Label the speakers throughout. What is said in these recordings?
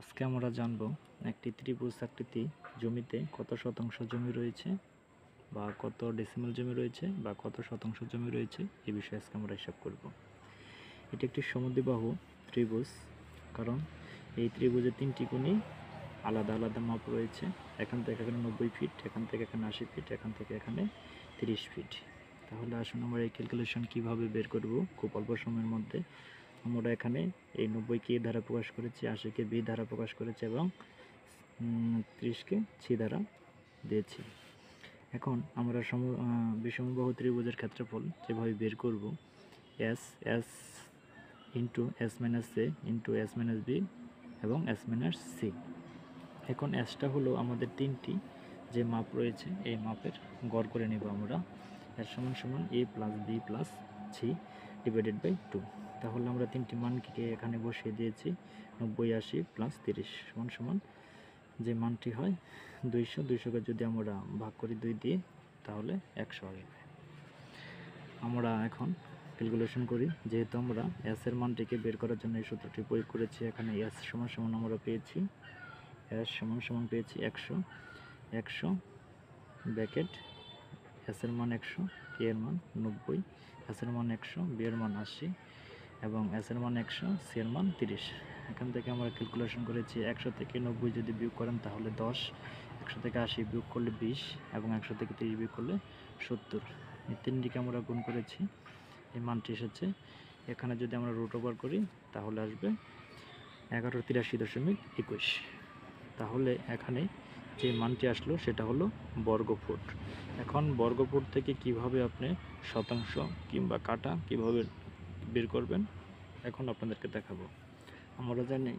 Speaker 1: আজকে আমরা জানব একটি ত্রিভুজ আকৃতি জমিতে কত শতাংশ জমি রয়েছে বা কত ডেসিমেল জমি রয়েছে বা কত শতাংশ জমি রয়েছে এই বিষয়ে আজকে আমরা হিসাব করব। এটি একটি সমদ্বিবাহু ত্রিভুজ, কারণ এই ত্রিভুজের তিনটি কোণই আলাদা আলাদা মাপ রয়েছে। এখান থেকে এখানে 90 ফিট, এখান থেকে এখানে 80 ফিট, এখান থেকে এখানে 30 ফিট। তাহলে আসুন আমরা এই ক্যালকুলেশন কীভাবে বের করব খুব অল্প সময়ের মধ্যে। আমরা এখানে এই 90-কে এ দ্বারা প্রকাশ করেছি, 80-কে বি দ্বারা প্রকাশ করেছি এবং 30-কে সি দ্বারা দিয়েছি। এখন আমরা বিষমবাহু ত্রিভুজের ক্ষেত্রফল যেভাবে বের করব, S S into S minus A into S minus B এবং এস মাইনাস সি। এখন এসটা হলো আমাদের তিনটি যে মাপ রয়েছে এই মাপের গড় করে নেব আমরা। এস সমান সমান A plus B plus C divided by 2। তাহলে আমরা তিনটি মানকে এখানে বসিয়ে দিয়েছি, 90, 80 প্লাস 30 সমান সমান যে মানটি হয় 200। 200কে যদি আমরা ভাগ করি 2 দিয়ে তাহলে 100 আসবে। আমরা এখন ক্যালকুলেশন করি, যেহেতু আমরা এস এর মানটিকে বের করার জন্য এই সূত্রটি প্রয়োগ করেছি। এখানে এস সমান সমান আমরা পেয়েছি, এস সমান সমান পেয়েছি 100 100 ব্র্যাকেট এস এর মান 100, এ এর মান 90, এস এর মান 100, বি এর মান 80 এবং এস এর মান 100, সি এর মান 30। এখান থেকে আমরা ক্যালকুলেশন করেছি 100 থেকে 90 যদি বিয়োগ করেন তাহলে 10, 100 থেকে 80 বিয়োগ করলে 20 এবং 100 থেকে 30 বিয়োগ করলে 70। এই তিনটিকে আমরা গুণ করেছি, এই মানটি এসেছে। এখানে যদি আমরা রুট ওভার করি তাহলে আসবে 1183.21। তাহলে এখানে যে মানটি আসলো সেটা হলো বর্গফুট। এখন বর্গফুট থেকে কিভাবে আপনি শতাংশ কিংবা কাটা কিভাবে বের করবেন এখন আপনাদেরকে দেখাবো। আমরা জানি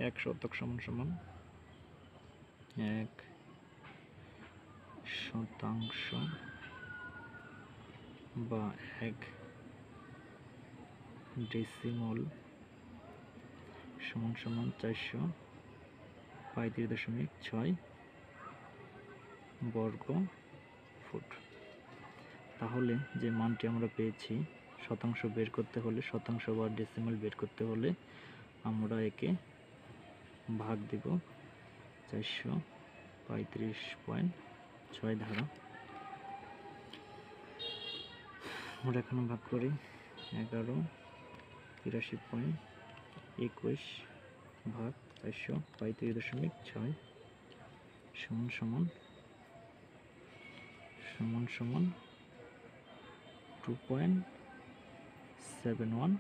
Speaker 1: 1 শতক সমান সমান 1 শতাংশ বা 1 ডেসিমল সমান সমান 435.6 বর্গ ফুট। তাহলে যে মানটি আমরা পেয়েছি, শতাংশ বের করতে হলে, শতাংশ বা ডেসিমাল বের করতে হলে আমরা একে ভাগ দিব 435.6 দ্বারা। আমরা এখানে ভাগ করি 1183.21 ভাগ 435.6 সমান সমান 2.71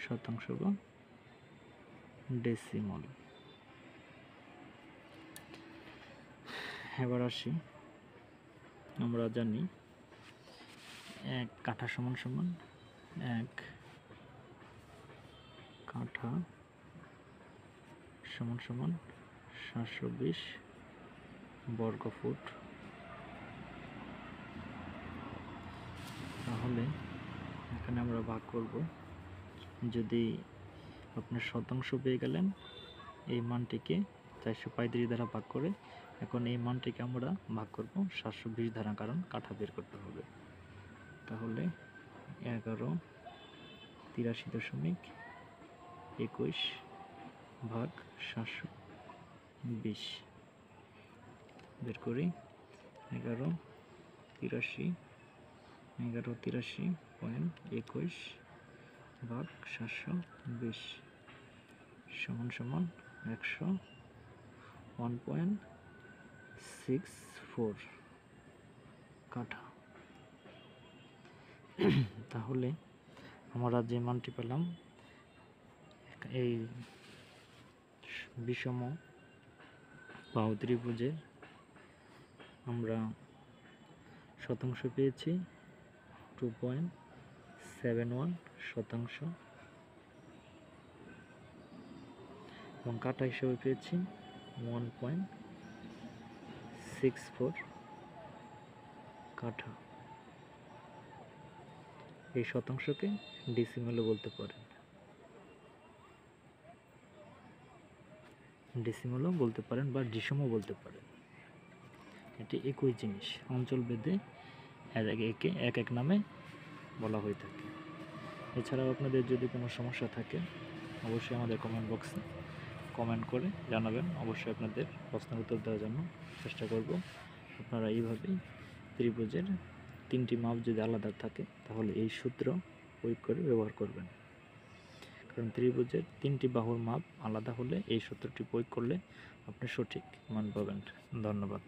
Speaker 1: শতাংশ বা ডেসিমল। এবার আসি, আমরা জানি 1 কাঠা সমান সমান 1 কাঠা সমান সমান 720 বর্গ ফুট। তাহলে এখানে আমরা ভাগ করব, যদি আপনার শতাংশ পেয়ে গেলেন এই মানটিকে 435 দ্বারা ভাগ করে, এখন এই মানটিকে আমরা ভাগ করব 720 দ্বারা, কারণ কাঠা বের করতে হবে। তাহলে 1183.21 ভাগ 720 বের করি 1183.21 ভাগ 720 সমান সমান 101.64 কাঠা। তাহলে আমরা যে মানটি পেলাম, এই বিষম বাহু ত্রিভুজের আমরা শতাংশ পেয়েছি 2.71 শতাংশ এবং কাঠা হিসেবে পেয়েছি 1.64 কাঠা। এই শতাংশকে ডেসিমেলও বলতে পারেন, বা ডিসিমও বলতে পারেন। এটি একই জিনিস, অঞ্চল ভেদে একে এক এক নামে বলা হয়ে থাকে। এছাড়াও আপনাদের যদি কোনো সমস্যা থাকে অবশ্যই আমাদের কমেন্ট বক্সে কমেন্ট করে জানাবেন। অবশ্যই আপনাদের প্রশ্নের উত্তর দেওয়ার জন্য চেষ্টা করব। আপনারা এইভাবেই ত্রিভুজের 3টি মাপ যদি আলাদা থাকে তাহলে এই সূত্র প্রয়োগ করে ব্যবহার করবেন। কারণ ত্রিভুজের 3টি বাহুর মাপ আলাদা হলে এই সূত্রটি প্রয়োগ করলে আপনি সঠিক মান পাবেন। ধন্যবাদ।